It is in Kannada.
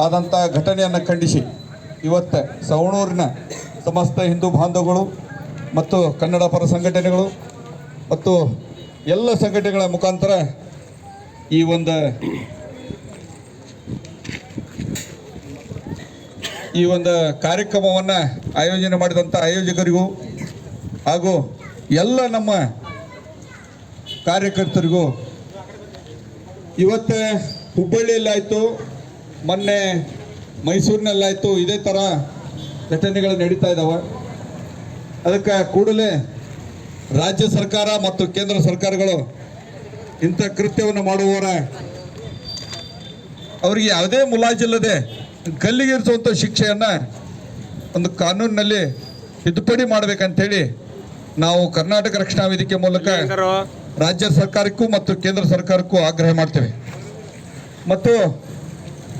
ಆದಂಥ ಘಟನೆಯನ್ನು ಖಂಡಿಸಿ ಇವತ್ತು ಸವಣೂರಿನ ಸಮಸ್ತ ಹಿಂದೂ ಬಾಂಧವಗಳು ಮತ್ತು ಕನ್ನಡ ಪರ ಸಂಘಟನೆಗಳು ಮತ್ತು ಎಲ್ಲ ಸಂಘಟನೆಗಳ ಮುಖಾಂತರ ಈ ಒಂದು ಕಾರ್ಯಕ್ರಮವನ್ನು ಆಯೋಜನೆ ಮಾಡಿದಂಥ ಆಯೋಜಕರಿಗೂ ಹಾಗೂ ಎಲ್ಲ ನಮ್ಮ ಕಾರ್ಯಕರ್ತರಿಗೂ ಇವತ್ತು ಹುಬ್ಬಳ್ಳಿಯಲ್ಲಾಯಿತು, ಮೊನ್ನೆ ಮೈಸೂರಿನಲ್ಲಾಯಿತು, ಇದೇ ಥರ ಘಟನೆಗಳು ನಡೀತಾ ಇದ್ದಾವೆ. ಅದಕ್ಕೆ ಕೂಡಲೇ ರಾಜ್ಯ ಸರ್ಕಾರ ಮತ್ತು ಕೇಂದ್ರ ಸರ್ಕಾರಗಳು ಇಂಥ ಕೃತ್ಯವನ್ನು ಮಾಡುವವರ ಅವರಿಗೆ ಯಾವುದೇ ಮುಲಾಜಿಲ್ಲದೆ ಗಲ್ಲಿಗೇರಿಸುವಂಥ ಶಿಕ್ಷೆಯನ್ನು ಒಂದು ಕಾನೂನಿನಲ್ಲಿ ತಿದ್ದುಪಡಿ ಮಾಡಬೇಕಂತೇಳಿ ನಾವು ಕರ್ನಾಟಕ ರಕ್ಷಣಾ ವೇದಿಕೆ ಮೂಲಕ ರಾಜ್ಯ ಸರ್ಕಾರಕ್ಕೂ ಮತ್ತು ಕೇಂದ್ರ ಸರ್ಕಾರಕ್ಕೂ ಆಗ್ರಹ ಮಾಡ್ತೇವೆ. ಮತ್ತು